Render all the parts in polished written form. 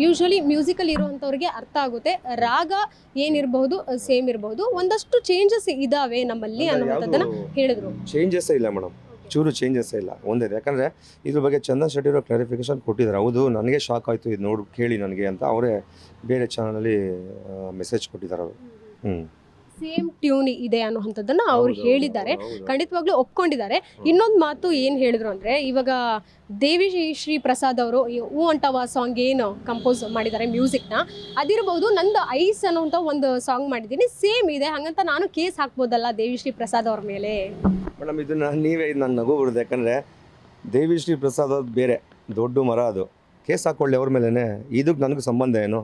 Usually musical ಇರುವಂಥವ್ರಿಗೆ ಅರ್ಥ ಆಗುತ್ತೆ. ರಾಗ ಏನಿರಬಹುದು ಸೇಮ್ ಇರಬಹುದು, ಒಂದಷ್ಟು ಚೇಂಜಸ್ ಇದಾವೆ ನಮ್ಮಲ್ಲಿ ಅನ್ನುವಂಥದ್ದನ್ನ ಹೇಳಿದ್ರು. ಚೇಂಜಸ್ಸೇ ಇಲ್ಲ ಮೇಡಮ್, ಚೂರು ಚೇಂಜಸ್ಸೇ ಇಲ್ಲ, ಒಂದೇ. ಯಾಕಂದರೆ ಇದ್ರ ಬಗ್ಗೆ ಚಂದನ್ ಶೆಟ್ಟಿ ಅವರು ಕ್ಲಾರಿಫಿಕೇಶನ್ ಕೊಟ್ಟಿದ್ದಾರೆ. ಹೌದು, ನನಗೆ ಶಾಕ್ ಆಯಿತು ಇದು ನೋಡಿ ಕೇಳಿ ನನಗೆ ಅಂತ ಅವರೇ ಬೇರೆ ಚಾನಲಲ್ಲಿ ಮೆಸೇಜ್ ಕೊಟ್ಟಿದ್ದಾರೆ ಅವರು. ಸೇಮ್ ಟ್ಯೂನ್ ಇದೆ ಅನ್ನುವಂಥದ್ದನ್ನ ಅವ್ರು ಹೇಳಿದ್ದಾರೆ, ಖಂಡಿತವಾಗ್ಲೂ ಒಪ್ಕೊಂಡಿದ್ದಾರೆ. ಇನ್ನೊಂದು ಮಾತು ಏನು ಹೇಳಿದ್ರು ಅಂದರೆ, ಇವಾಗ ದೇವಿ ಶ್ರೀ ಪ್ರಸಾದ್ ಅವರು ಹೂ ಅಂಟವ ಸಾಂಗ್ ಏನು ಕಂಪೋಸ್ ಮಾಡಿದ್ದಾರೆ ಮ್ಯೂಸಿಕ್ನ, ಅದಿರಬಹುದು. ನಂದು ಐಸ್ ಅನ್ನೋಂಥ ಒಂದು ಸಾಂಗ್ ಮಾಡಿದ್ದೀನಿ, ಸೇಮ್ ಇದೆ, ಹಾಗಂತ ನಾನು ಕೇಸ್ ಹಾಕ್ಬೋದಲ್ಲ ದೇವಿ ಶ್ರೀ ಪ್ರಸಾದ್ ಅವ್ರ ಮೇಲೆ? ಮೇಡಮ್ ಇದನ್ನು ನೀವೇ ನನ್ನ ನಗು ಬಿಡೋದು. ಯಾಕಂದರೆ ದೇವಿ ಶ್ರೀ ಪ್ರಸಾದ್ ಅವ್ರದ್ದು ಬೇರೆ ದೊಡ್ಡ ಮರ, ಅದು ಕೇಸ್ ಹಾಕ್ಕೊಳ್ಳಿ ಅವ್ರ ಮೇಲೇ. ಇದಕ್ಕೆ ನನಗೆ ಸಂಬಂಧ ಏನು?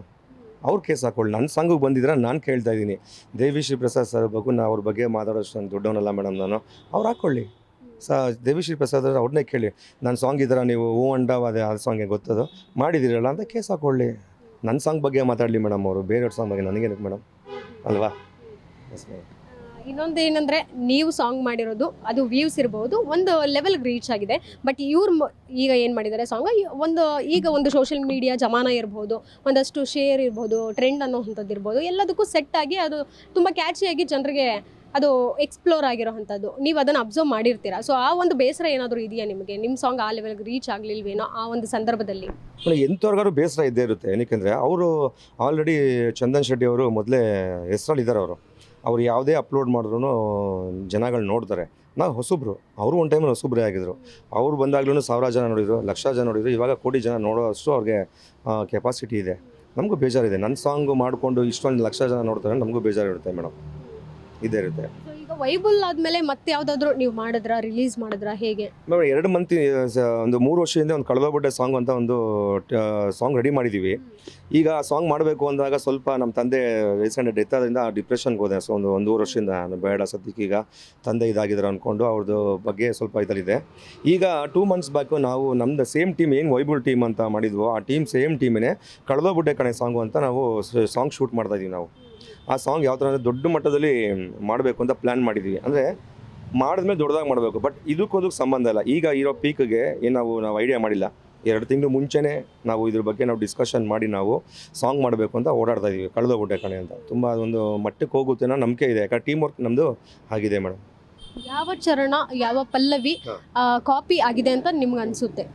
ಅವ್ರು ಕೇಸ್ ಹಾಕೊಳ್ಳಿ. ನನ್ನ ಸಂಘಕ್ಕೆ ಬಂದಿದ್ರೆ ನಾನು ಕೇಳ್ತಾ ಇದ್ದೀನಿ, ದೇವಿ ಶ್ರೀ ಪ್ರಸಾದ್ ಸರ್ ಬಗ್ಗೆ ಅವ್ರ ಬಗ್ಗೆ ಮಾತಾಡೋಷ್ಟು ನಾನು ದೊಡ್ಡವನಲ್ಲ ಮೇಡಮ್ ನಾನು. ಅವ್ರು ಹಾಕ್ಕೊಳ್ಳಿ ದೇವಿ ಶ್ರೀ ಪ್ರಸಾದ್ ಅವ್ರನ್ನೇ ಕೇಳಿ, ನನ್ನ ಸಾಂಗ್ ಇದ್ದೀರಾ ನೀವು, ಹೂ ಅಂಡವ ಅದೇ ಆ ಸಾಂಗೆ ಗೊತ್ತದು ಮಾಡಿದ್ದೀರಲ್ಲ ಅಂತ ಕೇಸ್ ಹಾಕ್ಕೊಳ್ಳಿ. ನನ್ನ ಸಾಂಗ್ ಬಗ್ಗೆ ಮಾತಾಡಲಿ ಮೇಡಮ್ ಅವರು, ಬೇರೆಯವ್ರ ಸಾಂಗ್ ಬಗ್ಗೆ ನನಗೇನಕ್ಕೆ ಮೇಡಮ್, ಅಲ್ವಾ? Yes madam. ಇನ್ನೊಂದು ಏನಂದರೆ, ನೀವು ಸಾಂಗ್ ಮಾಡಿರೋದು ಅದು ವ್ಯೂಸ್ ಇರ್ಬೋದು, ಒಂದು ಲೆವೆಲ್ಗೆ ರೀಚ್ ಆಗಿದೆ. ಬಟ್ ಇವ್ರು ಈಗ ಏನು ಮಾಡಿದ್ದಾರೆ ಸಾಂಗ್, ಈಗ ಒಂದು ಸೋಷಿಯಲ್ ಮೀಡಿಯಾ ಜಮಾನ ಇರ್ಬೋದು, ಒಂದಷ್ಟು ಶೇರ್ ಇರ್ಬೋದು, ಟ್ರೆಂಡ್ ಅನ್ನೋವಂಥದ್ದು ಇರ್ಬೋದು, ಎಲ್ಲದಕ್ಕೂ ಸೆಟ್ ಆಗಿ ಅದು ತುಂಬ ಕ್ಯಾಚಿಯಾಗಿ ಜನರಿಗೆ ಅದು ಎಕ್ಸ್ಪ್ಲೋರ್ ಆಗಿರೋವಂಥದ್ದು. ನೀವು ಅದನ್ನು ಅಬ್ಸರ್ವ್ ಮಾಡಿರ್ತೀರಾ. ಸೊ ಆ ಒಂದು ಬೇಸರ ಏನಾದರೂ ಇದೆಯಾ ನಿಮಗೆ? ನಿಮ್ಮ ಸಾಂಗ್ ಆ ಲೆವೆಲ್ಗೆ ರೀಚ್ ಆಗಲಿಲ್ವೇನೋ ಆ ಒಂದು ಸಂದರ್ಭದಲ್ಲಿ? ಎಂಥವ್ರಿಗಾರು ಬೇಸರ ಇದ್ದೇ ಇರುತ್ತೆ. ಏನಕ್ಕೆಂದರೆ ಅವರು ಆಲ್ರೆಡಿ ಚಂದನ್ ಶೆಟ್ಟಿ ಅವರು ಮೊದಲೇ ಹೆಸರಲ್ಲಿದ್ದಾರೆ. ಅವ್ರು ಯಾವುದೇ ಅಪ್ಲೋಡ್ ಮಾಡಿದ್ರು ಜನಗಳು ನೋಡ್ತಾರೆ. ನಾವು ಹೊಸಬ್ರು, ಅವರು ಒಂದು ಟೈಮಲ್ಲಿ ಹೊಸಬ್ರೇ ಆಗಿದ್ರು. ಅವ್ರು ಬಂದಾಗ್ಲೂ 1000 ಜನ ನೋಡಿದ್ರು, ಲಕ್ಷ ಜನ ನೋಡಿದ್ರು. ಇವಾಗ ಕೋಟಿ ಜನ ನೋಡೋಷ್ಟು ಅವ್ರಿಗೆ ಕೆಪಾಸಿಟಿ ಇದೆ. ನಮಗೂ ಬೇಜಾರಿದೆ. ನನ್ನ ಸಾಂಗು ಮಾಡಿಕೊಂಡು ಇಷ್ಟೊಂದು ಲಕ್ಷ ಜನ ನೋಡ್ತಾರೆ, ನಮಗೂ ಬೇಜಾರಿರುತ್ತೆ ಮೇಡಮ್, ಇದೇ ಇರುತ್ತೆ. ಈಗ ವೈಬುಲ್ ಆದಮೇಲೆ ಮತ್ತೆ ಯಾವುದಾದ್ರೂ ನೀವು ರಿಲೀಸ್ ಮಾಡಿದ್ರಾ, ಹೇಗೆ? ಮೇಡಮ್ 2 ಮಂತ್ ಒಂದು 3 ವರ್ಷದಿಂದ ಒಂದು ಕಳೆದೋಗ್ಬಿಟ್ಟೆ ಸಾಂಗ್ ಅಂತ ಒಂದು ಸಾಂಗ್ ರೆಡಿ ಮಾಡಿದ್ದೀವಿ. ಈಗ ಆ ಸಾಂಗ್ ಮಾಡಬೇಕು ಅಂದಾಗ ಸ್ವಲ್ಪ ನಮ್ಮ ತಂದೆ ರೀಸೆಂಟ್ ಡೆತ್ ಆದ್ರಿಂದ ಡಿಪ್ರೆಷನ್ಗೆ ಹೋದೆ. ಸೊ ಒಂದು 1.5 ವರ್ಷದಿಂದ ಬೇಡ ಸದ್ಯಕ್ಕೆ, ಈಗ ತಂದೆ ಇದಾಗಿದ್ದಾರೆ ಅಂದ್ಕೊಂಡು ಅವ್ರದ್ದು ಬಗ್ಗೆ ಸ್ವಲ್ಪ ಇದಲ್ಲಿದೆ. ಈಗ 2 ಮಂತ್ಸ್ ಬ್ಯಾಕು ನಾವು ನಮ್ಮದು ಸೇಮ್ ಟೀಮ್ ಏನು ವೈಬುಲ್ ಟೀಮ್ ಅಂತ ಮಾಡಿದ್ವೋ ಆ ಟೀಮ್ ಸೇಮ್ ಟೀಮೇ ಕಳೆದೋಗ್ಬಿಟ್ಟೆ ಕಣೆ ಸಾಂಗು ಅಂತ ನಾವು ಸಾಂಗ್ ಶೂಟ್ ಮಾಡ್ತಾಯಿದ್ದೀವಿ. ನಾವು ಆ ಸಾಂಗ್ ಯಾವ ಥರ ಅಂದರೆ ದೊಡ್ಡ ಮಟ್ಟದಲ್ಲಿ ಮಾಡಬೇಕು ಅಂತ ಪ್ಲ್ಯಾನ್ ಮಾಡಿದ್ದೀವಿ. ಅಂದರೆ ಮಾಡಿದ್ಮೇಲೆ ದೊಡ್ಡದಾಗಿ ಮಾಡಬೇಕು. ಬಟ್ ಇದಕ್ಕೂ ಸಂಬಂಧ ಇಲ್ಲ. ಈಗ ಇರೋ ಪೀಕ್ಗೆ ಏನು ನಾವು ಐಡಿಯಾ ಮಾಡಿಲ್ಲ. 2 ತಿಂಗಳು ಮುಂಚೆನೇ ನಾವು ಇದ್ರ ಬಗ್ಗೆ ನಾವು ಡಿಸ್ಕಷನ್ ಮಾಡಿ ನಾವು ಸಾಂಗ್ ಮಾಡಬೇಕು ಅಂತ ಓಡಾಡ್ತಾ ಇದ್ದೀವಿ. ಕಳೆದೋಗ್ಬಿಟ್ಟೆ ಕಣೆ ಅಂತ ತುಂಬ ಅದೊಂದು ಮಟ್ಟಕ್ಕೆ ಹೋಗುತ್ತೆ ಅನ್ನೋ ನಂಬಿಕೆ ಇದೆ. ಯಾಕಂದ್ರೆ ಟೀಮ್ ವರ್ಕ್ ನಮ್ಮದು ಆಗಿದೆ ಮೇಡಮ್. ಯಾವ ಚರಣ ಯಾವ ಪಲ್ಲವಿ ಕಾಪಿ ಆಗಿದೆ ಅಂತ ನಿಮ್ಗೆ ಅನಿಸುತ್ತೆ?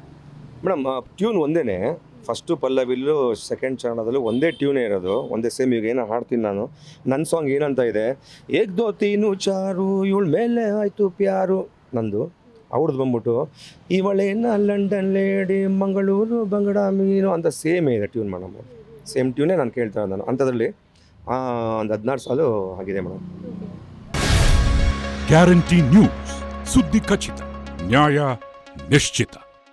ಮೇಡಮ್ ಟ್ಯೂನ್ ಒಂದೇ. ಫಸ್ಟು ಪಲ್ಲವಿಲ್ಲೂ ಸೆಕೆಂಡ್ ಚರಣದಲ್ಲೂ ಒಂದೇ ಟ್ಯೂನೇ ಇರೋದು, ಒಂದೇ ಸೇಮ್. ಈಗ ಏನೋ ಹಾಡ್ತೀನಿ ನಾನು. ನನ್ನ ಸಾಂಗ್ ಏನಂತ ಇದೆ, ಏಕ್ ದೋ ತೀನು ಚಾರು ಇವಳ ಮೇಲೆ ಆಯಿತು ಪ್ಯಾರು ನಂದು. ಅವ್ರದ್ದು ಬಂದ್ಬಿಟ್ಟು ಇವಳೇನ ಲಂಡನ್ ಲೇಡಿ ಮಂಗಳೂರು ಬಂಗಡ ಮೀನು ಅಂತ ಸೇಮೇ ಇದೆ ಟ್ಯೂನ್ ಮೇಡಮ್. ಸೇಮ್ ಟ್ಯೂನೇ ನಾನು ಕೇಳ್ತಾ ಇರೋದು ನಾನು. ಅಂಥದ್ರಲ್ಲಿ ಒಂದು 16 ಸಾಲು ಆಗಿದೆ ಮೇಡಮ್. ಗ್ಯಾರಂಟಿ ನ್ಯೂಸ್, ಸುದ್ದಿ ಖಚಿತ, ನ್ಯಾಯ ನಿಶ್ಚಿತ.